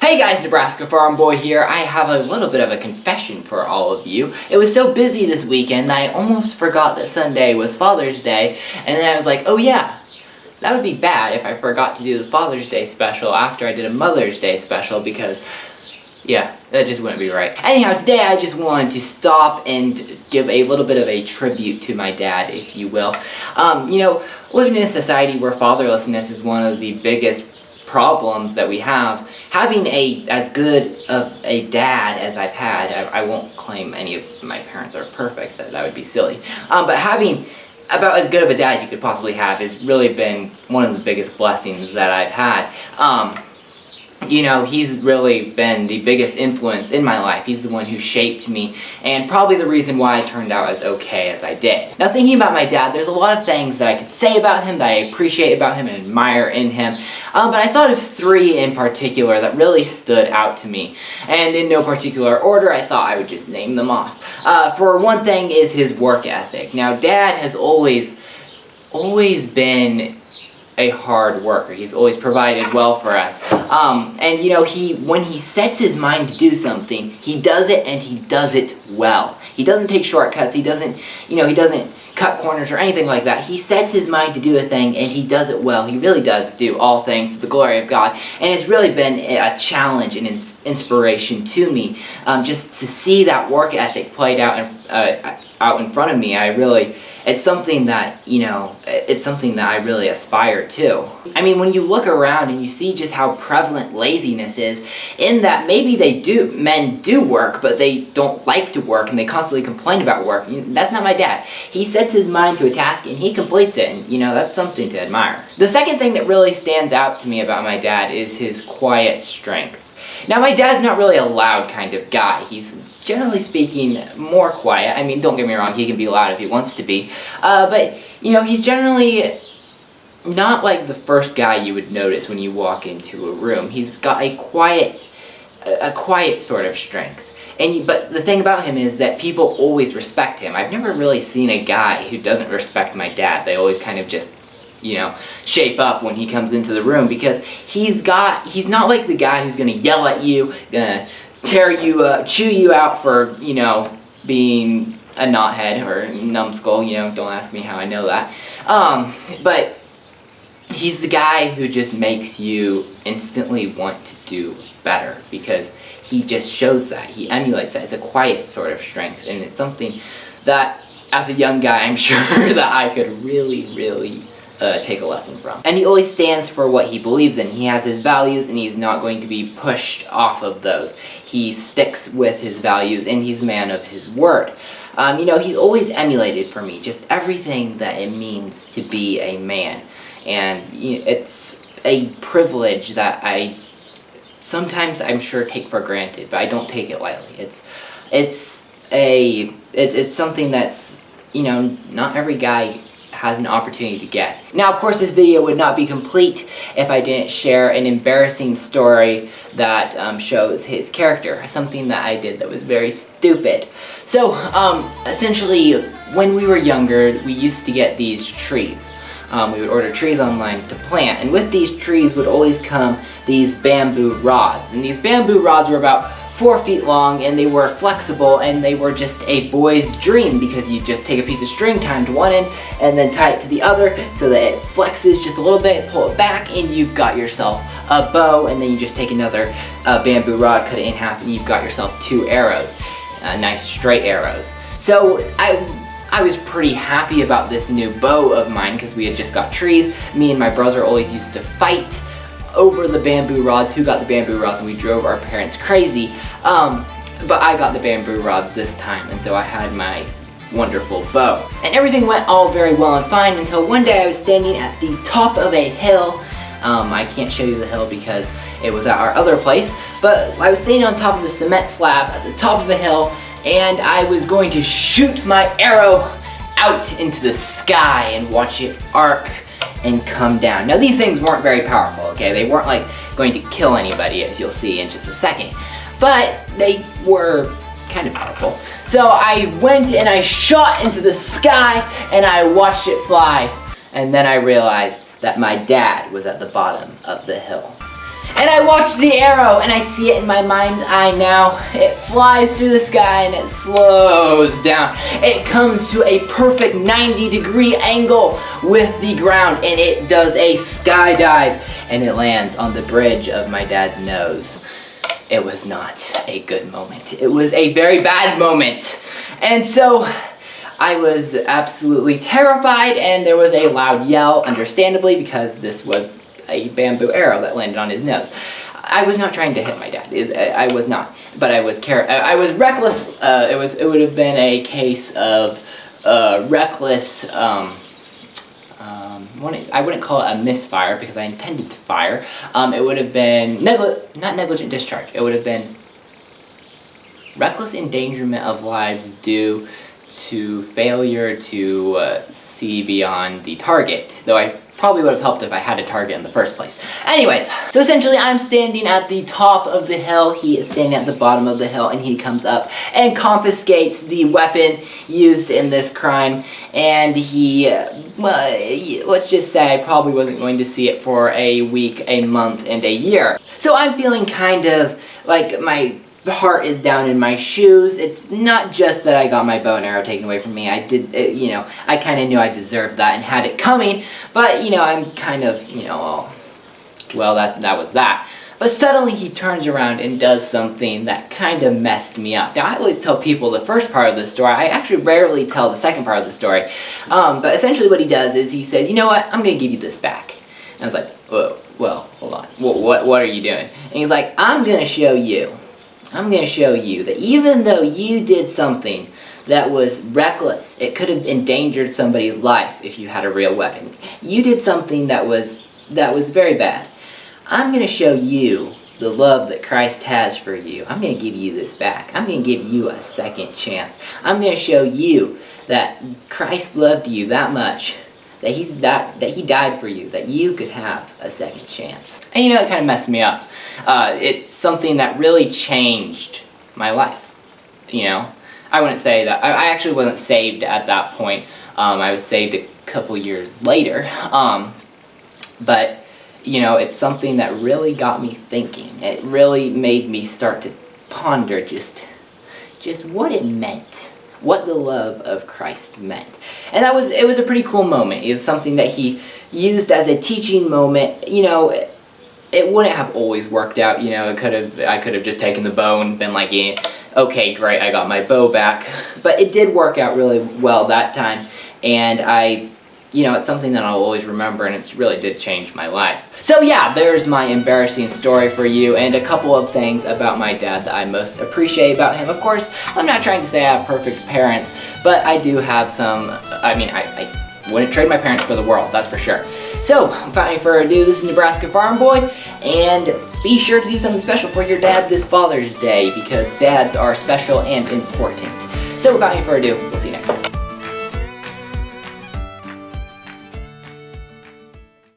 Hey guys, Nebraska Farm Boy here. I have a little bit of a confession for all of you. It was so busy this weekend that I almost forgot that Sunday was Father's Day, and then I was like, oh yeah, that would be bad if I forgot to do the Father's Day special after I did a Mother's Day special because, yeah, that just wouldn't be right. Anyhow, today I just wanted to stop and give a little bit of a tribute to my dad, if you will. Living in a society where fatherlessness is one of the biggest problems that we have, having as good of a dad as I've had, I won't claim any of my parents are perfect, that would be silly, but having about as good of a dad as you could possibly have has really been one of the biggest blessings that I've had. He's really been the biggest influence in my life. He's the one who shaped me, and probably the reason why I turned out as okay as I did. Now, thinking about my dad, there's a lot of things that I could say about him, that I appreciate about him and admire in him, but I thought of three in particular that really stood out to me. And in no particular order, I thought I would just name them off. For one thing is his work ethic. Now, Dad has always been a hard worker. He's always provided well for us. When he sets his mind to do something, he does it, and he does it well. He doesn't take shortcuts. He doesn't cut corners or anything like that. He sets his mind to do a thing, and he does it well. He really does do all things to the glory of God, and it's really been a challenge and inspiration to me, just to see that work ethic played out in front of me. It's something that I really aspire to. I mean, when you look around and you see just how prevalent laziness is, in that maybe men do work, but they don't like to work and they constantly complain about work. That's not my dad. He sets his mind to a task and he completes it, and that's something to admire. The second thing that really stands out to me about my dad is his quiet strength. Now, my dad's not really a loud kind of guy. He's, generally speaking, more quiet. I mean, don't get me wrong, he can be loud if he wants to be. But he's generally not like the first guy you would notice when you walk into a room. He's got a quiet sort of strength. But the thing about him is that people always respect him. I've never really seen a guy who doesn't respect my dad. They always kind of just shape up when he comes into the room, because he's not like the guy who's gonna yell at you, gonna tear you up, chew you out for, being a knothead or a numbskull, don't ask me how I know that. But he's the guy who just makes you instantly want to do better, because he just shows that, he emulates that. It's a quiet sort of strength, and it's something that, as a young guy, I'm sure that I could really take a lesson from. And he always stands for what he believes in. He has his values, and he's not going to be pushed off of those. He sticks with his values, and he's a man of his word. He's always emulated for me just everything that it means to be a man. And it's a privilege that I sometimes, I'm sure, take for granted, but I don't take it lightly. It's something that's, not every guy has an opportunity to get. Now, of course, this video would not be complete if I didn't share an embarrassing story that shows his character, something that I did that was very stupid. So, essentially, when we were younger, we used to get these trees. We would order trees online to plant, and with these trees would always come these bamboo rods, and these bamboo rods were about 4 feet long, and they were flexible, and they were just a boy's dream, because you just take a piece of string, tie it to one end, and then tie it to the other so that it flexes just a little bit, pull it back, and you've got yourself a bow. And then you just take another bamboo rod, cut it in half, and you've got yourself 2 arrows, nice straight arrows. So I was pretty happy about this new bow of mine, because we had just got trees. Me and my brother always used to fight over the bamboo rods, who got the bamboo rods, and we drove our parents crazy. But I got the bamboo rods this time, and so I had my wonderful bow. And everything went all very well and fine until one day I was standing at the top of a hill. I can't show you the hill because it was at our other place, but I was standing on top of the cement slab at the top of a hill, and I was going to shoot my arrow out into the sky and watch it arc and come down. Now, these things weren't very powerful, okay? They weren't like going to kill anybody, as you'll see in just a second, but they were kind of powerful. So I went and I shot into the sky, and I watched it fly, and then I realized that my dad was at the bottom of the hill. And I watch the arrow, and I see it in my mind's eye now. It flies through the sky, and it slows down. It comes to a perfect 90-degree angle with the ground, and it does a skydive, and it lands on the bridge of my dad's nose. It was not a good moment. It was a very bad moment. And so I was absolutely terrified, and there was a loud yell, understandably, because this was a bamboo arrow that landed on his nose. I was not trying to hit my dad. I was not, but I was reckless. It would have been a case of reckless. I wouldn't call it a misfire because I intended to fire. It would have been not negligent discharge. It would have been reckless endangerment of lives due to failure to see beyond the target. Though I probably would have helped if I had a target in the first place. Anyways, so essentially I'm standing at the top of the hill, he is standing at the bottom of the hill, and he comes up and confiscates the weapon used in this crime, and he, let's just say I probably wasn't going to see it for a week, a month, and a year. So I'm feeling kind of like my heart is down in my shoes. It's not just that I got my bow and arrow taken away from me. I did, I kind of knew I deserved that and had it coming, but, I'm kind of, well, that was that. But suddenly he turns around and does something that kind of messed me up. Now, I always tell people the first part of the story. I actually rarely tell the second part of the story. But essentially what he does is he says, you know what, I'm going to give you this back. And I was like, well, hold on. What are you doing? And he's like, I'm going to show you that even though you did something that was reckless, it could have endangered somebody's life if you had a real weapon. You did something that was very bad. I'm going to show you the love that Christ has for you. I'm going to give you this back. I'm going to give you a second chance. I'm going to show you that Christ loved you that much, that he died for you, that you could have a second chance. And it kind of messed me up. It's something that really changed my life. I wouldn't say that. I actually wasn't saved at that point. I was saved a couple years later. But it's something that really got me thinking. It really made me start to ponder just what it meant. What the love of Christ meant. And it was a pretty cool moment. It was something that he used as a teaching moment. It wouldn't have always worked out. I could have just taken the bow and been like, yeah, okay, great, I got my bow back. But it did work out really well that time, and it's something that I'll always remember, and it really did change my life. So yeah, there's my embarrassing story for you, and a couple of things about my dad that I most appreciate about him. Of course, I'm not trying to say I have perfect parents, but I do have some. I wouldn't trade my parents for the world, that's for sure. So, without any further ado, this is Nebraska Farm Boy, and be sure to do something special for your dad this Father's Day, because dads are special and important. So, without any further ado, we'll see you next time.